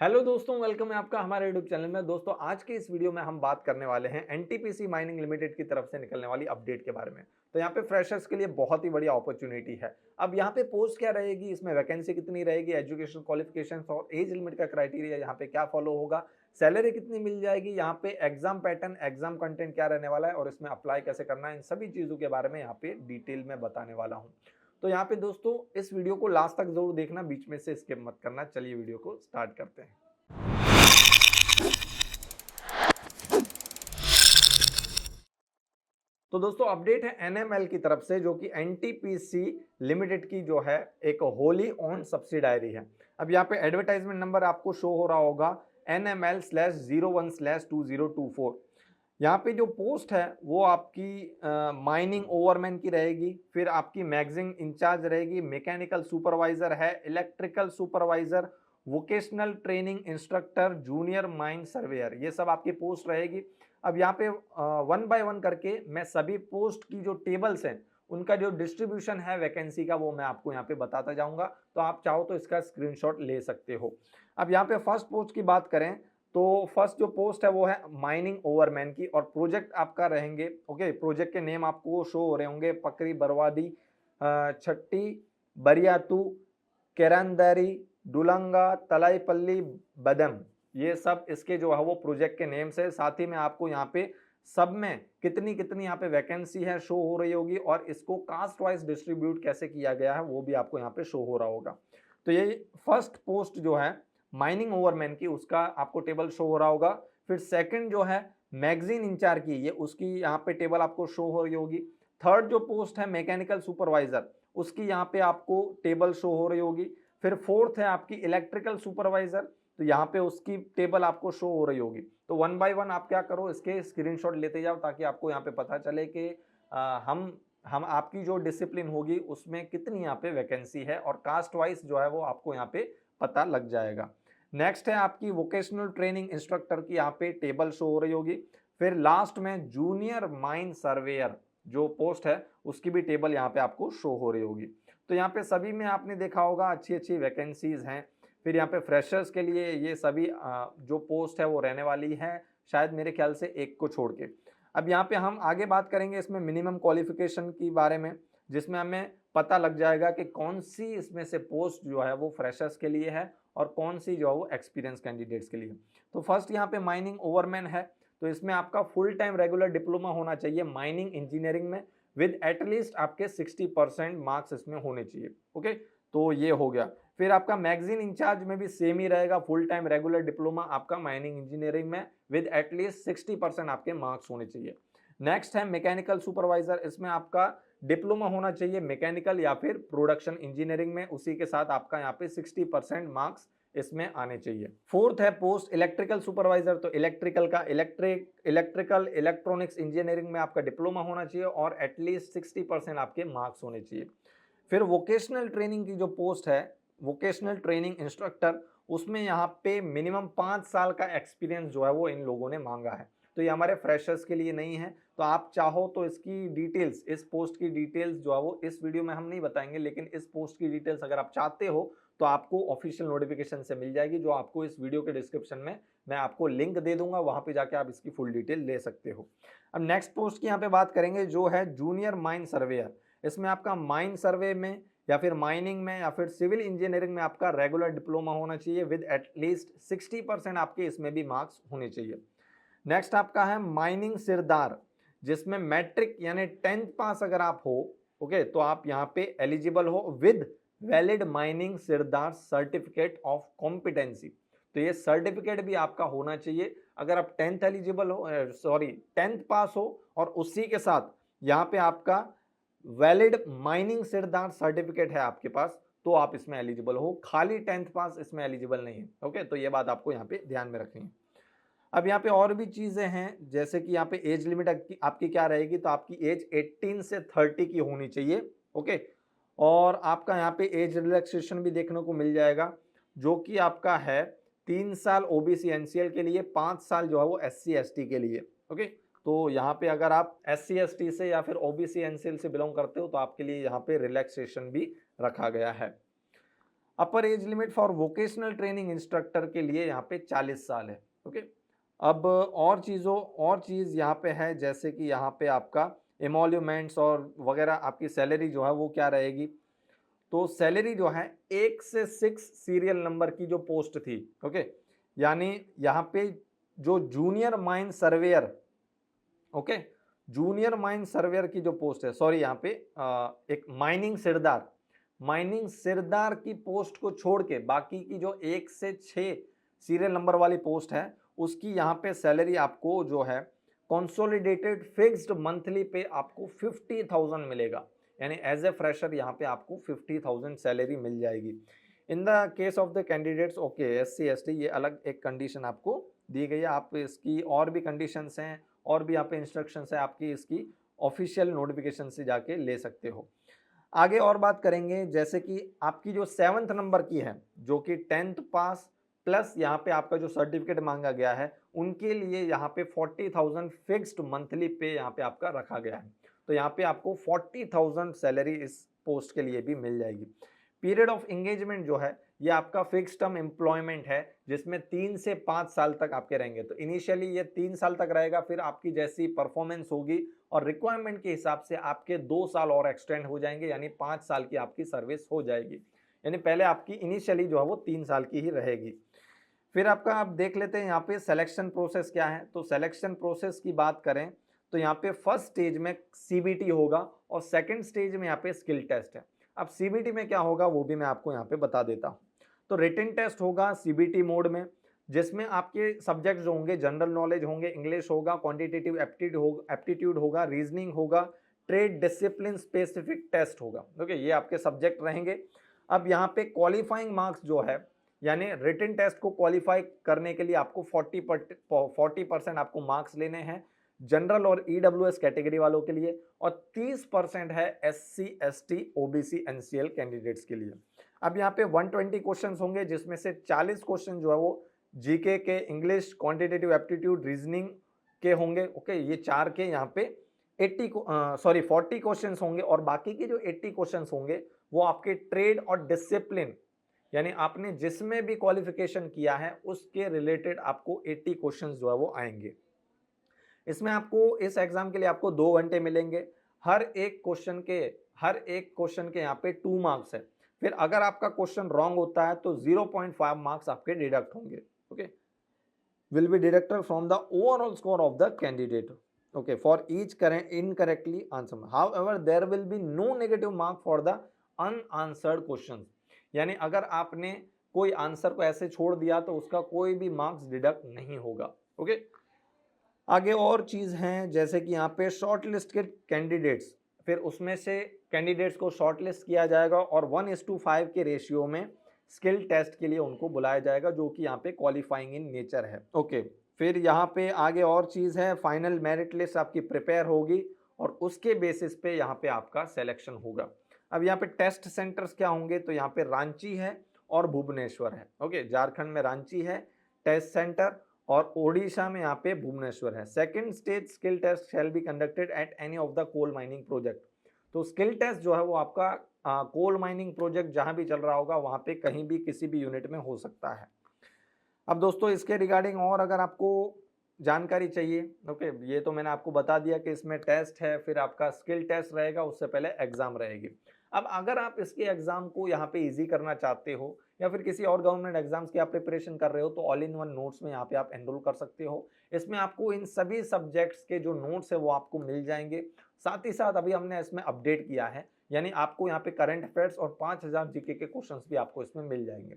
Hello दोस्तों, welcome है आपका हमारे यूट्यूब चैनल में। दोस्तों, आज के इस वीडियो में हम बात करने वाले हैं एनटीपीसी माइनिंग लिमिटेड की तरफ से निकलने वाली अपडेट के बारे में। तो यहाँ पे फ्रेशर्स के लिए बहुत ही बढ़िया अपॉर्चुनिटी है। अब यहाँ पे पोस्ट क्या रहेगी, इसमें वैकेंसी कितनी रहेगी, एजुकेशन क्वालिफिकेशन और एज लिमिट का क्राइटेरिया यहाँ पे क्या फॉलो होगा, सैलरी कितनी मिल जाएगी, यहाँ पे एग्जाम पैटर्न, एग्जाम कंटेंट क्या रहने वाला है और इसमें अप्लाई कैसे करना है, इन सभी चीजों के बारे में यहाँ पे डिटेल में बताने वाला हूँ। तो यहाँ पे दोस्तों इस वीडियो को लास्ट तक जरूर देखना, बीच में से स्किप मत करना। चलिए वीडियो को स्टार्ट करते हैं। तो दोस्तों अपडेट है एनएमएल की तरफ से, जो कि एनटीपीसी लिमिटेड की जो है एक होली ओन सब्सिडायरी है। अब यहाँ पे एडवर्टाइजमेंट नंबर आपको शो हो रहा होगा NML/01/2024। यहाँ पे जो पोस्ट है वो आपकी माइनिंग ओवरमैन की रहेगी, फिर आपकी मैगजीन इंचार्ज रहेगी, मैकेनिकल सुपरवाइजर है, electrical supervisor, vocational training instructor, junior mine surveyor, ये सब आपकी पोस्ट रहेगी। अब यहाँ पे वन बाय वन करके मैं सभी पोस्ट की जो टेबल्स हैं उनका जो डिस्ट्रीब्यूशन है वैकेंसी का वो मैं आपको यहाँ पे बताता जाऊंगा। तो आप चाहो तो इसका स्क्रीनशॉट ले सकते हो। अब यहाँ पे फर्स्ट पोस्ट की बात करें तो फर्स्ट जो पोस्ट है वो है माइनिंग ओवरमैन की, और प्रोजेक्ट आपका रहेंगे, ओके, प्रोजेक्ट के नेम आपको शो हो रहे होंगे, पकरी बरवाडी, छट्टी, बरियातू, केरंदरी, डुलंगा, तलाईपल्ली, बदम, ये सब इसके जो है वो प्रोजेक्ट के नेम्स है। साथ ही में आपको यहाँ पे सब में कितनी कितनी यहाँ पे वैकेंसी है शो हो रही होगी, और इसको कास्ट वाइज डिस्ट्रीब्यूट कैसे किया गया है वो भी आपको यहाँ पे शो हो रहा होगा। तो ये फर्स्ट पोस्ट जो है माइनिंग ओवरमैन की, उसका आपको टेबल शो हो रहा होगा। फिर सेकंड जो है मैगजीन इंचार्ज की, ये उसकी यहाँ पे टेबल आपको शो हो रही होगी। थर्ड जो पोस्ट है मैकेनिकल सुपरवाइजर, उसकी यहाँ पे आपको टेबल शो हो रही होगी। फिर फोर्थ है आपकी इलेक्ट्रिकल सुपरवाइजर, तो यहाँ पे उसकी टेबल आपको शो हो रही होगी। तो वन बाय वन आप क्या करो, इसके स्क्रीनशॉट लेते जाओ ताकि आपको यहाँ पे पता चले कि हम आपकी जो डिसिप्लिन होगी उसमें कितनी यहाँ पे वैकेंसी है, और कास्ट वाइज जो है वो आपको यहाँ पे पता लग जाएगा। नेक्स्ट है आपकी वोकेशनल ट्रेनिंग इंस्ट्रक्टर की यहाँ पे टेबल शो हो रही होगी। फिर लास्ट में जूनियर माइन सर्वेयर जो पोस्ट है उसकी भी टेबल यहाँ पे आपको शो हो रही होगी। तो यहाँ पे सभी में आपने देखा होगा अच्छी अच्छी वैकेंसीज हैं। फिर यहाँ पे फ्रेशर्स के लिए ये सभी जो पोस्ट है वो रहने वाली है, शायद मेरे ख्याल से एक को छोड़ के। अब यहाँ पे हम आगे बात करेंगे इसमें मिनिमम क्वालिफिकेशन की बारे में, जिसमें हमें पता लग जाएगा कि कौन सी इसमें से पोस्ट जो है वो फ्रेशर्स के लिए है और कौन सी जो है वो एक्सपीरियंस कैंडिडेट्स के लिए। तो फर्स्ट यहाँ पे माइनिंग ओवरमैन है, तो इसमें आपका फुल टाइम रेगुलर डिप्लोमा होना चाहिए माइनिंग इंजीनियरिंग में, विद एटलीस्ट आपके 60% मार्क्स इसमें होने चाहिए। ओके, तो ये हो गया। फिर आपका मैगजीन इंचार्ज में भी सेम ही रहेगा, फुल टाइम रेगुलर डिप्लोमा आपका माइनिंग इंजीनियरिंग में विद एटलीस्ट 60% आपके मार्क्स होने चाहिए। नेक्स्ट है मैकेनिकल सुपरवाइजर, इसमें आपका डिप्लोमा होना चाहिए मैकेनिकल या फिर प्रोडक्शन इंजीनियरिंग में, उसी के साथ आपका यहाँ पे 60% मार्क्स इसमें आने चाहिए। फोर्थ है पोस्ट इलेक्ट्रिकल सुपरवाइजर, तो इलेक्ट्रिकल का इलेक्ट्रिकल इलेक्ट्रॉनिक्स इंजीनियरिंग में आपका डिप्लोमा होना चाहिए और एटलीस्ट 60% आपके मार्क्स होने चाहिए। फिर वोकेशनल ट्रेनिंग की जो पोस्ट है वोकेशनल ट्रेनिंग इंस्ट्रक्टर, उसमें यहाँ पे मिनिमम 5 साल का एक्सपीरियंस जो है वो इन लोगों ने मांगा है। तो ये हमारे फ्रेशर्स के लिए नहीं है। तो आप चाहो तो इसकी डिटेल्स, इस पोस्ट की डिटेल्स जो है वो इस वीडियो में हम नहीं बताएंगे, लेकिन इस पोस्ट की डिटेल्स अगर आप चाहते हो तो आपको ऑफिशियल नोटिफिकेशन से मिल जाएगी, जो आपको इस वीडियो के डिस्क्रिप्शन में मैं आपको लिंक दे दूंगा, वहां पे जाके आप इसकी फुल डिटेल ले सकते हो। अब नेक्स्ट पोस्ट की यहाँ पे बात करेंगे जो है जूनियर माइन सर्वेयर। इसमें आपका माइन सर्वे में या फिर माइनिंग में या फिर सिविल इंजीनियरिंग में आपका रेगुलर डिप्लोमा होना चाहिए विद एटलीस्ट 60% आपके इसमें भी मार्क्स होने चाहिए। नेक्स्ट आपका है माइनिंग सिरदार, जिसमें मैट्रिक यानी 10th पास अगर आप हो, ओके, तो आप यहाँ पे एलिजिबल हो with valid mining sirdar certificate of competency. तो ये सर्टिफिकेट भी आपका होना चाहिए। अगर आप 10th एलिजिबल हो, 10th पास हो और उसी के साथ यहाँ पे आपका वैलिड माइनिंग सिरदार सर्टिफिकेट है आपके पास, तो आप इसमें एलिजिबल हो। खाली 10th पास इसमें एलिजिबल नहीं है। ओके, तो ये बात आपको यहाँ पे ध्यान में रखनी है। अब यहाँ पे और भी चीजें हैं, जैसे कि यहाँ पे एज लिमिट आपकी क्या रहेगी, तो आपकी एज 18 से 30 की होनी चाहिए। ओके, और आपका यहाँ पे एज रिलैक्सेशन भी देखने को मिल जाएगा, जो कि आपका है 3 साल ओबीसी एनसीएल के लिए, 5 साल जो है वो एससी एसटी के लिए। ओके, तो यहाँ पे अगर आप एससी एसटी से या फिर ओबीसी एनसीएल से बिलोंग करते हो तो आपके लिए यहाँ पे रिलैक्सेशन भी रखा गया है। अपर age limit for vocational training instructor के लिए यहाँ पे 40 साल है। ओके, अब और चीज़ यहाँ पे है, जैसे कि यहाँ पे आपका एमोल्यूमेंट्स और वगैरह आपकी सैलरी जो है वो क्या रहेगी। तो सैलरी जो है 1 से 6 सीरियल नंबर की जो पोस्ट थी, ओके, यानी यहाँ पे जो junior mine surveyor, okay, junior mine surveyor की जो पोस्ट है, सॉरी यहाँ पे एक माइनिंग सिरदार की पोस्ट को छोड़ के बाकी की जो 1 से 6 सीरियल नंबर वाली पोस्ट है उसकी यहाँ पे सैलरी आपको जो है कंसोलिडेटेड फिक्स्ड मंथली पे आपको 50,000 मिलेगा, यानी एज ए फ्रेशर यहाँ पे आपको 50,000 सैलरी मिल जाएगी। In the case of the candidates, okay, SC ST ये अलग एक कंडीशन आपको दी गई है। आप इसकी और भी कंडीशंस हैं और भी यहाँ पे इंस्ट्रक्शंस है, आपकी इसकी ऑफिशियल नोटिफिकेशन से जाके ले सकते हो। आगे और बात करेंगे, जैसे कि आपकी जो 7th नंबर की है जो कि 10th पास प्लस यहाँ पे आपका जो सर्टिफिकेट मांगा गया है उनके लिए यहाँ पे 40,000 फिक्स्ड मंथली पे यहाँ पे आपका रखा गया है। तो यहाँ पे आपको 40,000 सैलरी इस पोस्ट के लिए भी मिल जाएगी। पीरियड ऑफ एंगेजमेंट जो है ये आपका फिक्स टर्म एम्प्लॉयमेंट है जिसमें 3 से 5 साल तक आपके रहेंगे। तो इनिशियली ये 3 साल तक रहेगा, फिर आपकी जैसी परफॉर्मेंस होगी और रिक्वायरमेंट के हिसाब से आपके 2 साल और एक्सटेंड हो जाएंगे, यानी 5 साल की आपकी सर्विस हो जाएगी। यानी पहले आपकी इनिशियली जो है वो 3 साल की ही रहेगी। फिर आपका आप देख लेते हैं यहाँ पे सिलेक्शन प्रोसेस क्या है। तो सिलेक्शन प्रोसेस की बात करें तो यहाँ पे फर्स्ट स्टेज में CBT होगा और सेकंड स्टेज में यहाँ पे स्किल टेस्ट है। अब CBT में क्या होगा वो भी मैं आपको यहाँ पे बता देता हूँ। तो रिटन टेस्ट होगा CBT मोड में, जिसमें आपके सब्जेक्ट जो होंगे जनरल नॉलेज होंगे, इंग्लिश होगा, क्वांटिटेटिव एप्टीट्यूड होगा, रीजनिंग होगा, ट्रेड डिसिप्लिन स्पेसिफिक टेस्ट होगा। ओके, ये आपके सब्जेक्ट रहेंगे। अब यहाँ पे क्वालिफाइंग मार्क्स जो है, यानी रिटन टेस्ट को क्वालिफाई करने के लिए आपको 40% आपको मार्क्स लेने हैं जनरल और EWS कैटेगरी वालों के लिए, और 30% है SC ST OBC NCL candidates के लिए। अब यहाँ पे 120 क्वेश्चंस होंगे जिसमें से 40 क्वेश्चन जो है वो GK के, इंग्लिश, क्वांटिटेटिव एप्टीट्यूड, रीजनिंग के होंगे। ओके, ये 4 के यहाँ पे 40 क्वेश्चंस होंगे और बाकी के जो 80 क्वेश्चंस होंगे वो आपके ट्रेड और डिसिप्लिन, यानी आपने जिसमें भी क्वालिफिकेशन किया है उसके रिलेटेड आपको 80 क्वेश्चंस जो है वो आएंगे। इसमें आपको इस एग्जाम के लिए आपको 2 घंटे मिलेंगे। हर एक क्वेश्चन के यहाँ पे 2 मार्क्स है। फिर अगर आपका क्वेश्चन रॉन्ग होता है तो 0.5 मार्क्स आपके डिडक्ट होंगे। Okay, will be deducted from the overall score of the candidate, okay, for each incorrectly answer. However there will be no negative mark for the unanswered questions, यानी अगर आपने कोई answer को ऐसे छोड़ दिया तो उसका कोई भी मार्क्स डिडक्ट नहीं होगा। ओके, आगे और चीज हैं, जैसे कि यहाँ पे शॉर्ट लिस्ट के कैंडिडेट्स, फिर उसमें से कैंडिडेट्स को शॉर्ट लिस्ट किया जाएगा और 1:5 के रेशियो में स्किल टेस्ट के लिए उनको बुलाया जाएगा, जो कि यहाँ पे क्वालिफाइंग इन नेचर है। ओके, फिर यहाँ पे आगे और चीज है, फाइनल मेरिट लिस्ट आपकी प्रिपेयर होगी और उसके बेसिस पे यहाँ पे आपका सिलेक्शन होगा। अब यहाँ पे टेस्ट सेंटर्स क्या होंगे, तो यहाँ पे रांची है और भुवनेश्वर है। ओके, झारखंड में रांची है टेस्ट सेंटर और ओडिशा में यहाँ पे भुवनेश्वर है। Second stage skill test shall be conducted at any of the coal mining project. तो स्किल टेस्ट जो है वो आपका कोल माइनिंग प्रोजेक्ट जहां भी चल रहा होगा वहां पे कहीं भी किसी भी यूनिट में हो सकता है। अब दोस्तों इसके रिगार्डिंग और अगर आपको जानकारी चाहिए, ओके, ये तो मैंने आपको बता दिया कि इसमें टेस्ट है, फिर आपका स्किल टेस्ट रहेगा, उससे पहले एग्जाम रहेगी। अब अगर आप इसके एग्जाम को यहाँ पे इजी करना चाहते हो या फिर किसी और गवर्नमेंट एग्जाम्स की आप प्रिपरेशन कर रहे हो तो ऑल इन वन नोट्स में यहाँ पे आप एनरोल कर सकते हो। इसमें आपको इन सभी सब्जेक्ट्स के जो नोट्स है वो आपको मिल जाएंगे। साथ ही साथ अभी हमने इसमें अपडेट किया है, यानी आपको यहाँ पे करंट अफेयर्स और 5000 जीके के क्वेश्चंस भी आपको इसमें मिल जाएंगे।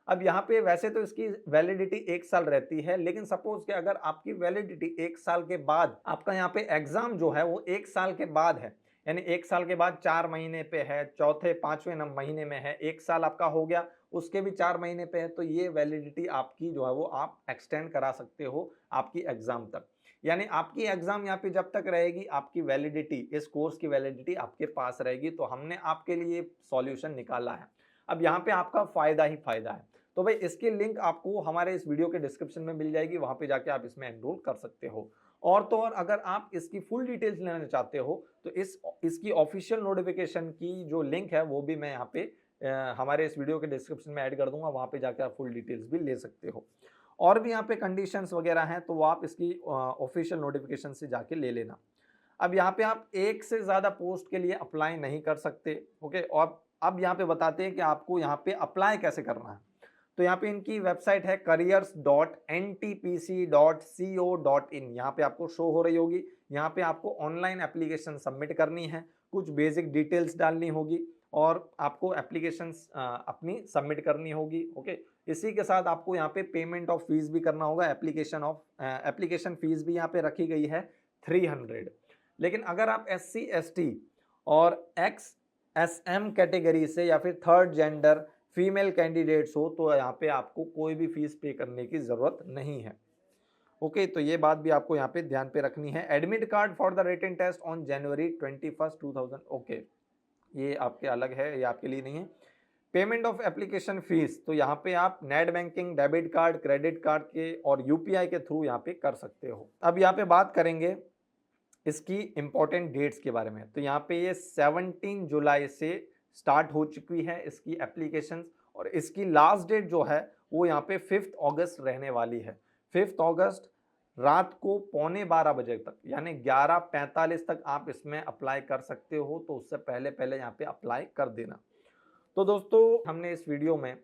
अब यहाँ पे वैसे तो इसकी वैलिडिटी 1 साल रहती है, लेकिन सपोज कि अगर आपकी वैलिडिटी 1 साल के बाद आपका यहाँ पे एग्जाम जो है वो 1 साल के बाद है, यानी 1 साल के बाद 4 महीने पे है, चौथे 5वें महीने में है, 1 साल आपका हो गया, उसके भी 4 महीने पे है, तो ये वैलिडिटी आपकी जो है वो आप एक्सटेंड करा सकते हो आपकी एग्जाम तक। यानी आपकी एग्जाम यहाँ पे जब तक रहेगी आपकी वैलिडिटी, इस कोर्स की वैलिडिटी आपके पास रहेगी। तो हमने आपके लिए सॉल्यूशन निकाला है। अब यहाँ पे आपका फायदा ही फायदा है। तो भाई इसकी लिंक आपको हमारे इस वीडियो के डिस्क्रिप्शन में मिल जाएगी, वहां पे जाके आप इसमें एनरोल कर सकते हो। और तो और अगर आप इसकी फुल डिटेल्स लेना चाहते हो तो इसकी ऑफिशियल नोटिफिकेशन की जो लिंक है वो भी मैं यहाँ पे हमारे इस वीडियो के डिस्क्रिप्शन में ऐड कर दूंगा, वहाँ पे जाकर आप फुल डिटेल्स भी ले सकते हो। और भी यहाँ पे कंडीशंस वगैरह हैं तो वो आप इसकी ऑफिशियल नोटिफिकेशन से जाके ले लेना। अब यहाँ पे आप एक से ज़्यादा पोस्ट के लिए अप्लाई नहीं कर सकते, ओके। और अब यहाँ पे बताते हैं कि आपको यहाँ पे अप्लाई कैसे करना है। तो यहाँ पे इनकी वेबसाइट है careers.ntpc.co.in, यहाँ पे आपको शो हो रही होगी। यहाँ पे आपको ऑनलाइन एप्लीकेशन सबमिट करनी है, कुछ बेसिक डिटेल्स डालनी होगी और आपको एप्लीकेशन अपनी सबमिट करनी होगी, ओके। इसी के साथ आपको यहाँ पे पेमेंट ऑफ फीस भी करना होगा। एप्लीकेशन फीस भी यहाँ पे रखी गई है 300। लेकिन अगर आप SC ST और XSM कैटेगरी से या फिर थर्ड जेंडर फीमेल कैंडिडेट्स हो तो यहाँ पे आपको कोई भी फीस पे करने की ज़रूरत नहीं है, ओके। तो ये बात भी आपको यहाँ पे ध्यान पे रखनी है। Admit card for the written test on January 21, 2000, okay. ये आपके अलग है, ये आपके लिए नहीं है। पेमेंट ऑफ एप्लीकेशन फीस, तो यहाँ पे आप net banking, debit card, credit card के और UPI के थ्रू यहाँ पे कर सकते हो। अब यहाँ पे बात करेंगे इसकी इंपॉर्टेंट डेट्स के बारे में। तो यहाँ पे ये 17 जुलाई से स्टार्ट हो चुकी है इसकी एप्लीकेशन, और इसकी लास्ट डेट जो है वो यहाँ पे 5 अगस्त रहने वाली है। 5 अगस्त रात को 11:15 बजे तक, यानी 11:45 तक आप इसमें अप्लाई कर सकते हो। तो उससे पहले पहले यहाँ पे अप्लाई कर देना। तो दोस्तों, हमने इस वीडियो में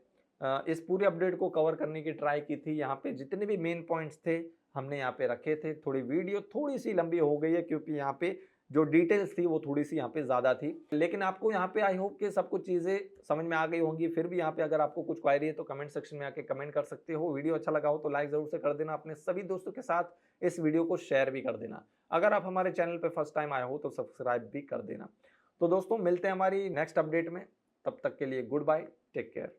इस पूरे अपडेट को कवर करने की ट्राई की थी। यहाँ पे जितने भी मेन पॉइंट्स थे हमने यहाँ पे रखे थे। थोड़ी वीडियो थोड़ी सी लंबी हो गई है क्योंकि यहाँ पे जो डिटेल्स थी वो थोड़ी सी यहाँ पे ज़्यादा थी, लेकिन आपको यहाँ पे आई होप कि सब कुछ चीज़ें समझ में आ गई होंगी। फिर भी यहाँ पे अगर आपको कुछ क्वायरी है तो कमेंट सेक्शन में आके कमेंट कर सकते हो। वीडियो अच्छा लगा हो तो लाइक ज़रूर से कर देना, अपने सभी दोस्तों के साथ इस वीडियो को शेयर भी कर देना। अगर आप हमारे चैनल पर फर्स्ट टाइम आए हो तो सब्सक्राइब भी कर देना। तो दोस्तों, मिलते हैं हमारी नेक्स्ट अपडेट में, तब तक के लिए गुड बाय, टेक केयर।